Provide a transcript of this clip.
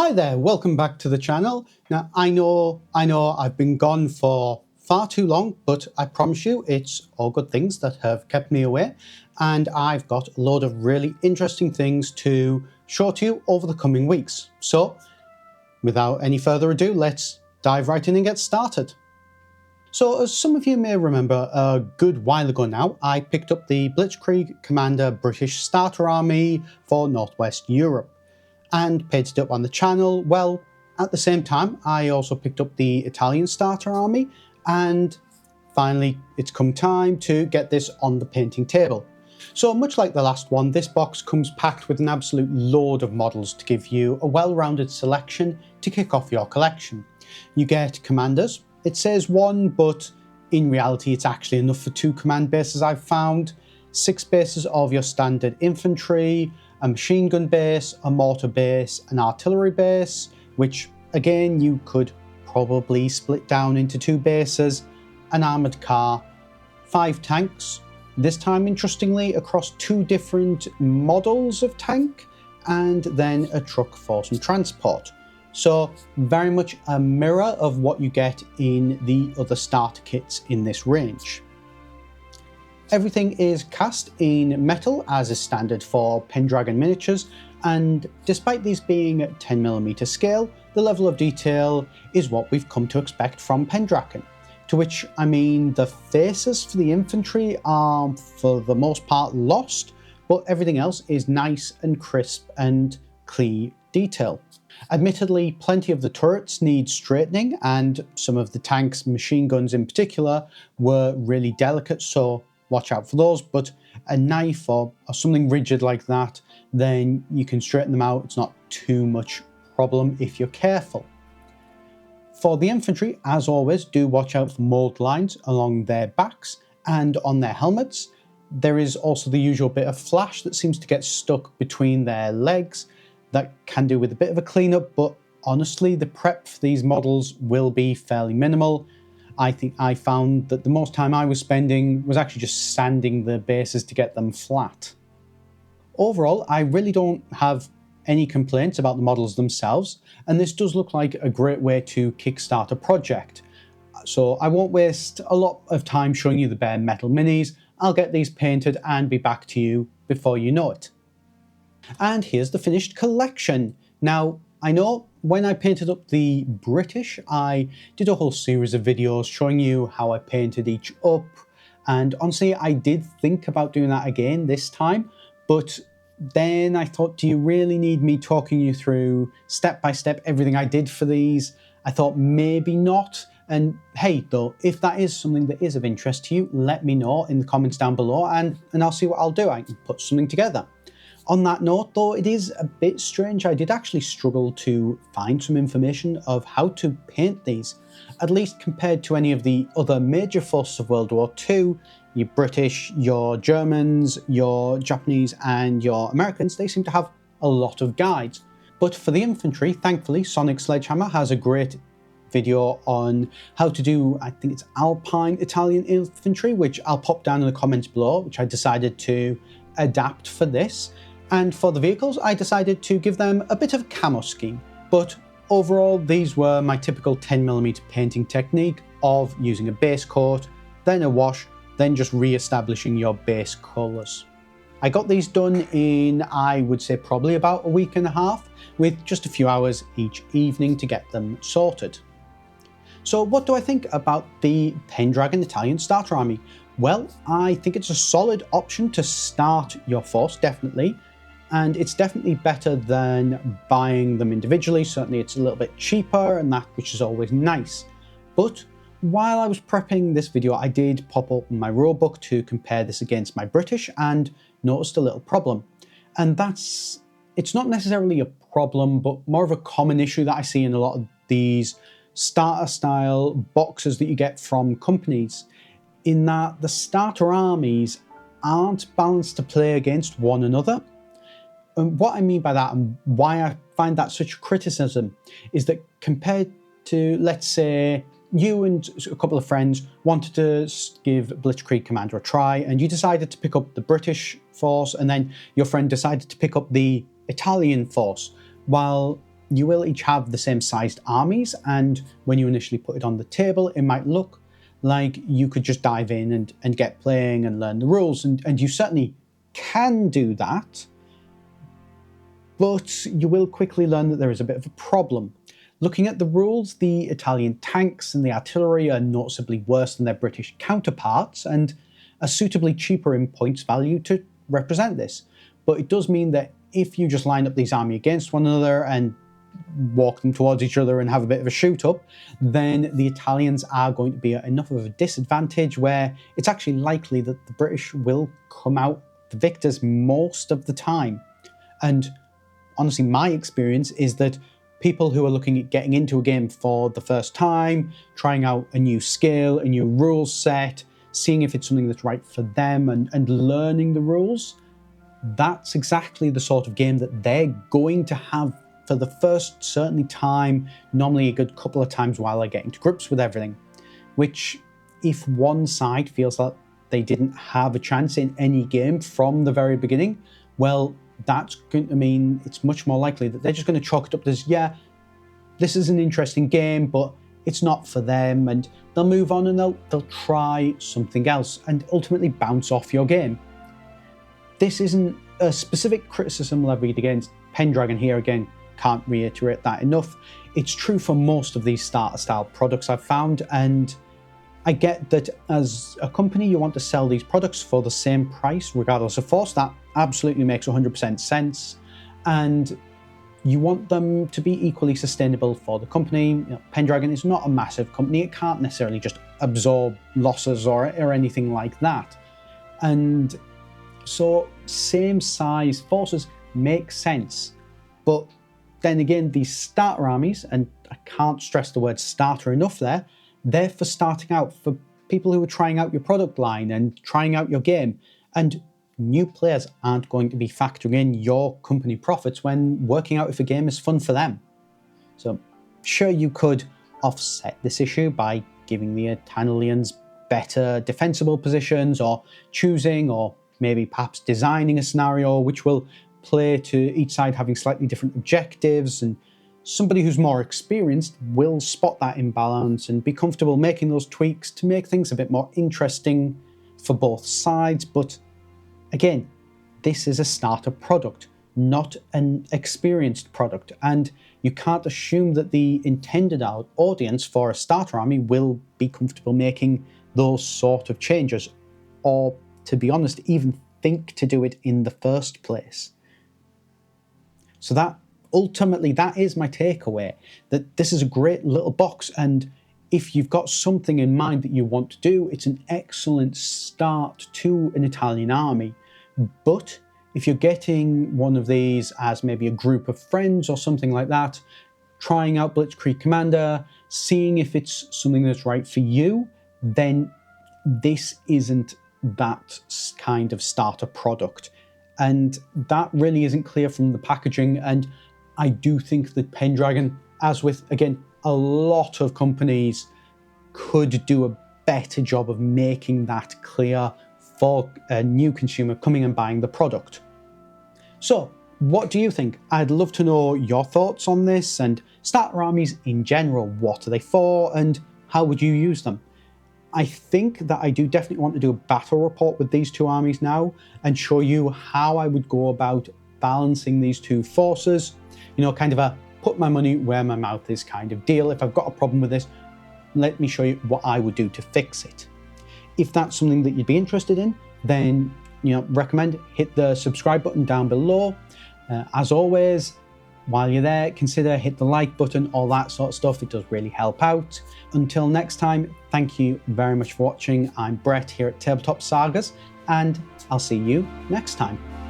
Hi there, welcome back to the channel. Now, I know I've been gone for far too long, but I promise you it's all good things that have kept me away, and I've got a load of really interesting things to show to you over the coming weeks. So, without any further ado, let's dive right in and get started. So, as some of you may remember, a good while ago now, I picked up the Blitzkrieg Commander British Starter Army for Northwest Europe and painted it up on the channel. Well, at the same time, I also picked up the Italian Starter Army, and finally it's come time to get this on the painting table. So much like the last one, this box comes packed with an absolute load of models to give you a well-rounded selection to kick off your collection. You get commanders. It says one, but in reality it's actually enough for 2 command bases I've found, 6 bases of your standard infantry, a machine gun base, a mortar base, an artillery base, which again you could probably split down into 2 bases, an armoured car, 5 tanks, this time interestingly across 2 different models of tank, and then a truck for some transport. So very much a mirror of what you get in the other starter kits in this range. Everything is cast in metal as is standard for Pendraken miniatures, and despite these being 10mm scale, the level of detail is what we've come to expect from Pendraken. To which I mean the faces for the infantry are for the most part lost, but everything else is nice and crisp and clean detail. Admittedly, plenty of the turrets need straightening, and some of the tanks, machine guns in particular, were really delicate, so watch out for those. But a knife or something rigid like that, then you can straighten them out. It's not too much problem if you're careful. For the infantry, as always, do watch out for mold lines along their backs and on their helmets. There is also the usual bit of flash that seems to get stuck between their legs. That can do with a bit of a cleanup, but honestly, the prep for these models will be fairly minimal. I think I found that the most time I was spending was actually just sanding the bases to get them flat. Overall, I really don't have any complaints about the models themselves, and this does look like a great way to kickstart a project. So I won't waste a lot of time showing you the bare metal minis. I'll get these painted and be back to you before you know it. And here's the finished collection. Now, I know when I painted up the British, I did a whole series of videos showing you how I painted each up, and honestly I did think about doing that again this time, but then I thought, do you really need me talking you through step by step everything I did for these? I thought maybe not. And hey, though, if that is something that is of interest to you, let me know in the comments down below, and I'll see what I'll do. I can put something together. On that note, though, it is a bit strange. I did actually struggle to find some information of how to paint these, at least compared to any of the other major forces of World War II. Your British, your Germans, your Japanese, and your Americans, they seem to have a lot of guides. But for the infantry, thankfully, Sonic Sledgehammer has a great video on how to do, I think it's Alpine Italian infantry, which I'll pop down in the comments below, which I decided to adapt for this. And for the vehicles, I decided to give them a bit of a camo scheme. But overall, these were my typical 10mm painting technique of using a base coat, then a wash, then just re-establishing your base colours. I got these done in, I would say, probably about a week and a half, with just a few hours each evening to get them sorted. So what do I think about the Pendraken Italian Starter Army? Well, I think it's a solid option to start your force, definitely. And it's definitely better than buying them individually. Certainly it's a little bit cheaper, and that, which is always nice. But while I was prepping this video, I did pop up my rulebook to compare this against my British and noticed a little problem. And it's not necessarily a problem, but more of a common issue that I see in a lot of these starter style boxes that you get from companies, in that the starter armies aren't balanced to play against one another. And what I mean by that, and why I find that such a criticism, is that compared to, let's say, you and a couple of friends wanted to give Blitzkrieg Commander a try, and you decided to pick up the British force, and then your friend decided to pick up the Italian force. While you will each have the same sized armies, and when you initially put it on the table, it might look like you could just dive in and get playing and learn the rules, and you certainly can do that, but you will quickly learn that there is a bit of a problem. Looking at the rules, the Italian tanks and the artillery are noticeably worse than their British counterparts, and are suitably cheaper in points value to represent this. But it does mean that if you just line up these armies against one another and walk them towards each other and have a bit of a shoot up, then the Italians are going to be at enough of a disadvantage where it's actually likely that the British will come out the victors most of the time. And honestly, my experience is that people who are looking at getting into a game for the first time, trying out a new skill, a new rules set, seeing if it's something that's right for them and learning the rules, that's exactly the sort of game that they're going to have for the first, certainly time, normally a good couple of times while they're getting to grips with everything. Which, if one side feels like they didn't have a chance in any game from the very beginning, well, that's going to mean it's much more likely that they're just going to chalk it up as, yeah, this is an interesting game, but it's not for them, and they'll move on and they'll try something else and ultimately bounce off your game. This isn't a specific criticism levied against Pendraken here. Again, can't reiterate that enough. It's true for most of these starter style products I've found, and I get that as a company you want to sell these products for the same price regardless of force. That absolutely makes 100% sense, and you want them to be equally sustainable for the company. You know, Pendraken is not a massive company. It can't necessarily just absorb losses or anything like that. And so same size forces make sense. But then again, these starter armies, and I can't stress the word starter enough there, they're for starting out, for people who are trying out your product line and trying out your game. And new players aren't going to be factoring in your company profits when working out if a game is fun for them. So sure, you could offset this issue by giving the Italians better defensible positions, or choosing or maybe perhaps designing a scenario which will play to each side having slightly different objectives, and somebody who's more experienced will spot that imbalance and be comfortable making those tweaks to make things a bit more interesting for both sides. But again, this is a starter product, not an experienced product, and you can't assume that the intended audience for a starter army will be comfortable making those sort of changes, or, to be honest, even think to do it in the first place. So that ultimately, that is my takeaway, that this is a great little box, and if you've got something in mind that you want to do, it's an excellent start to an Italian army. But if you're getting one of these as maybe a group of friends or something like that, trying out Blitzkrieg Commander, seeing if it's something that's right for you, then this isn't that kind of starter product. And that really isn't clear from the packaging, and I do think that Pendraken, as with, again, a lot of companies, could do a better job of making that clear for a new consumer coming and buying the product. So, what do you think? I'd love to know your thoughts on this, and starter armies in general. What are they for, and how would you use them? I think that I do definitely want to do a battle report with these two armies now and show you how I would go about balancing these two forces. You know, kind of a put my money where my mouth is kind of deal. If I've got a problem with this, let me show you what I would do to fix it. If that's something that you'd be interested in, then, you know, recommend hit the subscribe button down below. As always, while you're there, consider hit the like button, all that sort of stuff. It does really help out. Until next time, thank you very much for watching. I'm Brett here at Tabletop Sagas, and I'll see you next time.